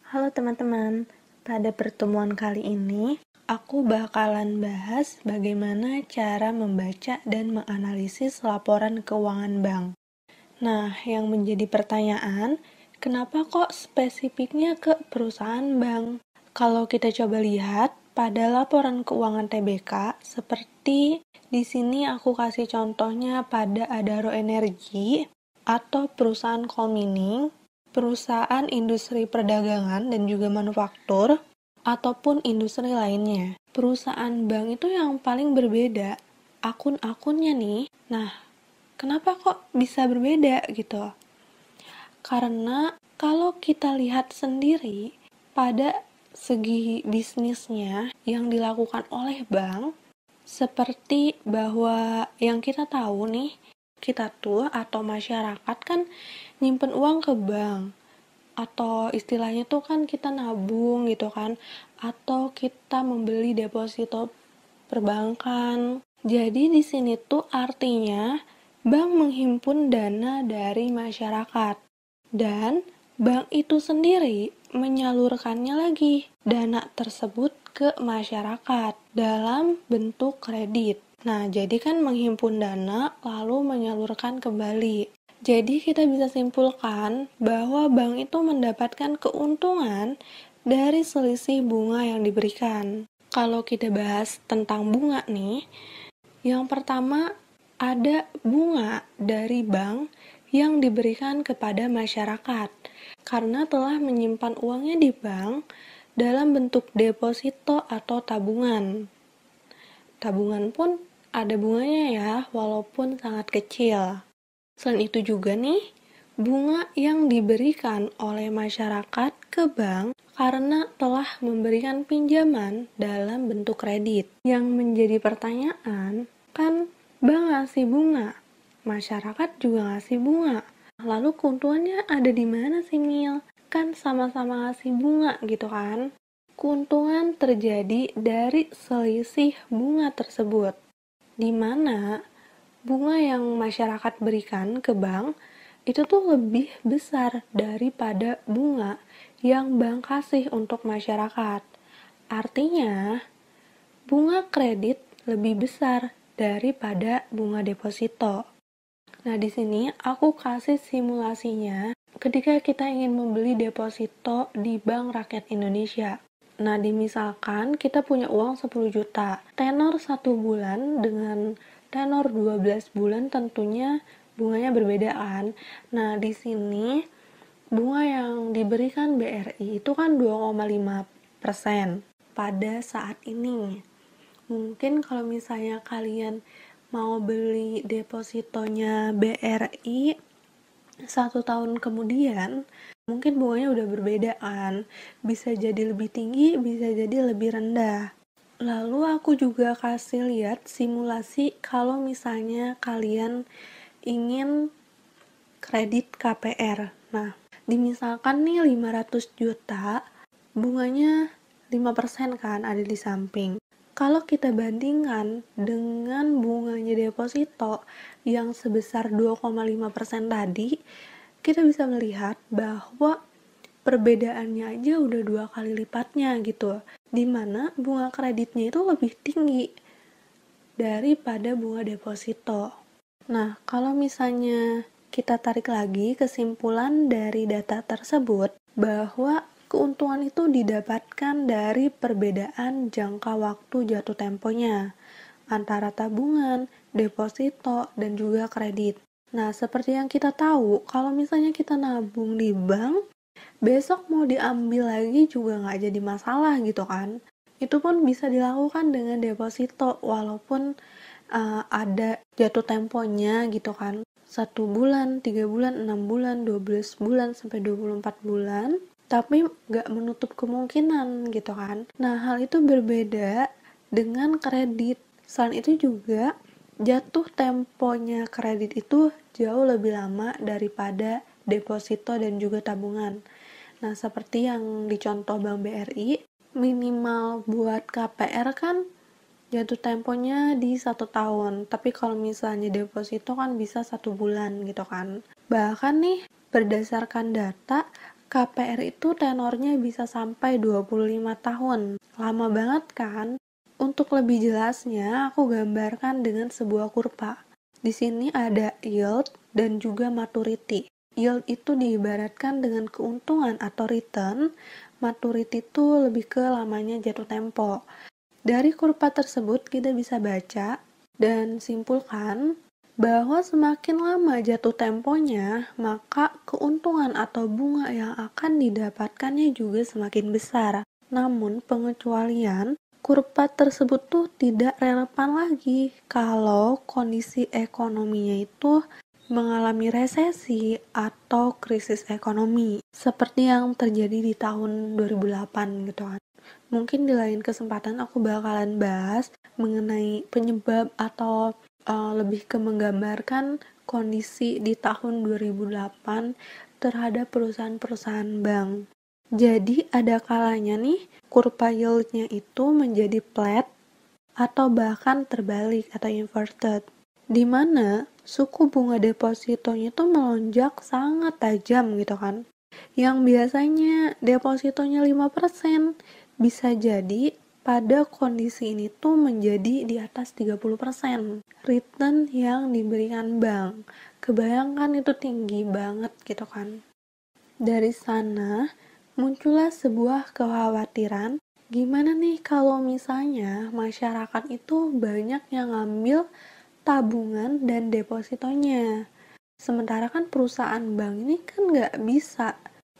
Halo teman-teman, pada pertemuan kali ini aku bakalan bahas bagaimana cara membaca dan menganalisis laporan keuangan bank. Nah, yang menjadi pertanyaan, kenapa kok spesifiknya ke perusahaan bank? Kalau kita coba lihat pada laporan keuangan TBK, seperti di sini aku kasih contohnya pada Adaro Energi atau perusahaan coal mining, perusahaan industri perdagangan dan juga manufaktur, ataupun industri lainnya. Perusahaan bank itu yang paling berbeda akun-akunnya nih. Nah, kenapa kok bisa berbeda gitu? Karena kalau kita lihat sendiri pada segi bisnisnya yang dilakukan oleh bank, seperti bahwa yang kita tahu nih, kita tuh atau masyarakat kan nyimpen uang ke bank, atau istilahnya tuh kan kita nabung gitu kan, atau kita membeli deposito perbankan. Jadi di sini tuh artinya bank menghimpun dana dari masyarakat dan bank itu sendiri menyalurkannya lagi dana tersebut ke masyarakat dalam bentuk kredit. Nah, jadi kan menghimpun dana lalu menyalurkan kembali. Jadi kita bisa simpulkan bahwa bank itu mendapatkan keuntungan dari selisih bunga yang diberikan. Kalau kita bahas tentang bunga nih, yang pertama ada bunga dari bank yang diberikan kepada masyarakat karena telah menyimpan uangnya di bank dalam bentuk deposito atau tabungan. Tabungan pun ada bunganya ya, walaupun sangat kecil. Selain itu juga nih, bunga yang diberikan oleh masyarakat ke bank karena telah memberikan pinjaman dalam bentuk kredit. Yang menjadi pertanyaan, kan bank ngasih bunga, masyarakat juga ngasih bunga. Lalu keuntungannya ada di mana sih, Mil? Kan sama-sama ngasih bunga gitu kan? Keuntungan terjadi dari selisih bunga tersebut, di mana bunga yang masyarakat berikan ke bank itu tuh lebih besar daripada bunga yang bank kasih untuk masyarakat. Artinya, bunga kredit lebih besar daripada bunga deposito. Nah, di sini aku kasih simulasinya ketika kita ingin membeli deposito di Bank Rakyat Indonesia. Nah, misalkan kita punya uang 10 juta, tenor 1 bulan dengan tenor 12 bulan tentunya bunganya berbeda kan. Nah, di sini bunga yang diberikan BRI itu kan 2,5% pada saat ini. Mungkin kalau misalnya kalian mau beli depositonya BRI 1 tahun kemudian, mungkin bunganya udah berbeda kan, bisa jadi lebih tinggi, bisa jadi lebih rendah. Lalu aku juga kasih lihat simulasi kalau misalnya kalian ingin kredit KPR. Nah, dimisalkan nih 500 juta, bunganya 5% kan ada di samping. Kalau kita bandingkan dengan bunganya deposito yang sebesar 2,5% tadi, kita bisa melihat bahwa perbedaannya aja udah 2 kali lipatnya gitu, dimana bunga kreditnya itu lebih tinggi daripada bunga deposito. Nah, kalau misalnya kita tarik lagi kesimpulan dari data tersebut, bahwa keuntungan itu didapatkan dari perbedaan jangka waktu jatuh temponya antara tabungan, deposito, dan juga kredit. Nah, seperti yang kita tahu, kalau misalnya kita nabung di bank, besok mau diambil lagi juga nggak jadi masalah gitu kan. Itu pun bisa dilakukan dengan deposito, walaupun ada jatuh temponya gitu kan. 1 bulan, 3 bulan, 6 bulan, 12 bulan, sampai 24 bulan. Tapi nggak menutup kemungkinan gitu kan. Nah, hal itu berbeda dengan kredit. Selain itu juga, jatuh temponya kredit itu jauh lebih lama daripada deposito dan juga tabungan. Nah, seperti yang dicontoh Bank BRI, minimal buat KPR kan jatuh temponya di 1 tahun. Tapi kalau misalnya deposito kan bisa 1 bulan gitu kan. Bahkan nih, berdasarkan data, KPR itu tenornya bisa sampai 25 tahun. Lama banget kan? Untuk lebih jelasnya, aku gambarkan dengan sebuah kurva. Di sini ada yield dan juga maturity. Yield itu diibaratkan dengan keuntungan atau return, maturity itu lebih ke lamanya jatuh tempo. Dari kurva tersebut kita bisa baca dan simpulkan bahwa semakin lama jatuh temponya, maka keuntungan atau bunga yang akan didapatkannya juga semakin besar. Namun pengecualian kurva tersebut tuh tidak relevan lagi kalau kondisi ekonominya itu mengalami resesi atau krisis ekonomi seperti yang terjadi di tahun 2008 gitu kan. Mungkin di lain kesempatan aku bakalan bahas mengenai penyebab atau lebih ke menggambarkan kondisi di tahun 2008 terhadap perusahaan-perusahaan bank. Jadi ada kalanya nih kurva yield-nya itu menjadi flat atau bahkan terbalik atau inverted, di mana suku bunga depositonya itu melonjak sangat tajam gitu kan. Yang biasanya depositonya 5%, bisa jadi pada kondisi ini tuh menjadi di atas 30% return yang diberikan bank. Kebayangkan itu tinggi banget gitu kan. Dari sana muncullah sebuah kekhawatiran, gimana nih kalau misalnya masyarakat itu banyak yang ngambil tabungan dan depositonya. Sementara kan perusahaan bank ini kan nggak bisa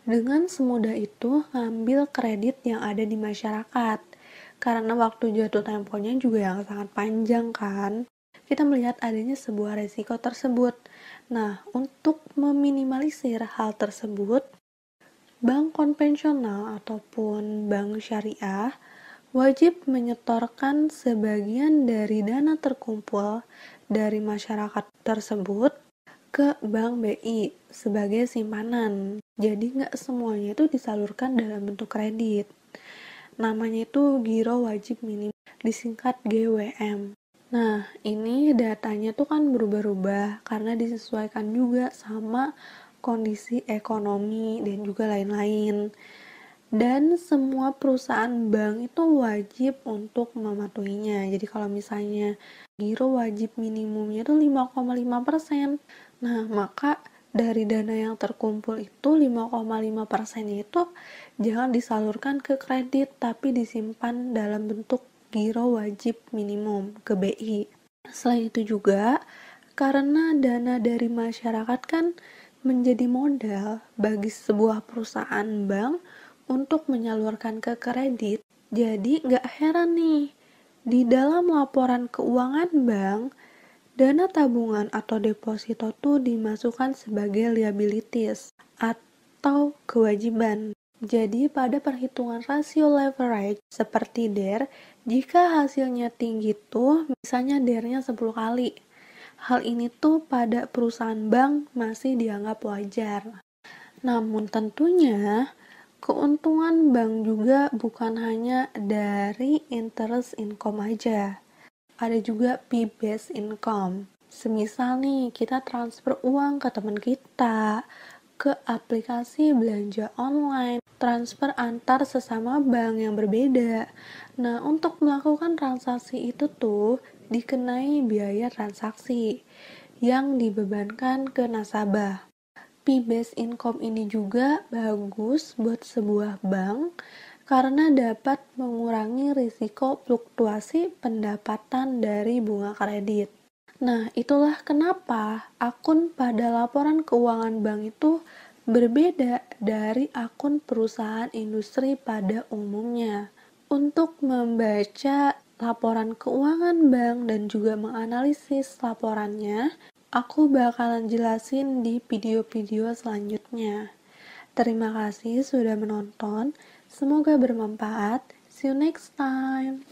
dengan semudah itu ngambil kredit yang ada di masyarakat. Karena waktu jatuh temponya juga yang sangat panjang kan. Kita melihat adanya sebuah resiko tersebut. Nah, untuk meminimalisir hal tersebut, bank konvensional ataupun bank syariah wajib menyetorkan sebagian dari dana terkumpul dari masyarakat tersebut ke Bank BI sebagai simpanan. Jadi nggak semuanya itu disalurkan dalam bentuk kredit. Namanya itu Giro Wajib Minim, disingkat GWM. Nah, ini datanya tuh kan berubah-ubah karena disesuaikan juga sama kondisi ekonomi dan juga lain-lain. Dan semua perusahaan bank itu wajib untuk mematuhinya. Jadi kalau misalnya giro wajib minimumnya itu 5,5%. Nah, maka dari dana yang terkumpul itu 5,5% itu jangan disalurkan ke kredit tapi disimpan dalam bentuk giro wajib minimum ke BI. Selain itu juga karena dana dari masyarakat kan menjadi modal bagi sebuah perusahaan bank untuk menyalurkan ke kredit. Jadi nggak heran nih, di dalam laporan keuangan bank, dana tabungan atau deposito tuh dimasukkan sebagai liabilities atau kewajiban. Jadi pada perhitungan rasio leverage seperti DER, jika hasilnya tinggi tuh misalnya DER-nya 10 kali. Hal ini tuh pada perusahaan bank masih dianggap wajar. Namun tentunya keuntungan bank juga bukan hanya dari interest income aja. Ada juga fee-based income. Semisal nih, kita transfer uang ke teman kita, ke aplikasi belanja online, transfer antar sesama bank yang berbeda. Nah, untuk melakukan transaksi itu tuh dikenai biaya transaksi yang dibebankan ke nasabah. Fee-based income ini juga bagus buat sebuah bank karena dapat mengurangi risiko fluktuasi pendapatan dari bunga kredit. Nah, itulah kenapa akun pada laporan keuangan bank itu berbeda dari akun perusahaan industri pada umumnya. Untuk membaca laporan keuangan bank dan juga menganalisis laporannya, aku bakalan jelasin di video-video selanjutnya. Terima kasih sudah menonton. Semoga bermanfaat. See you next time.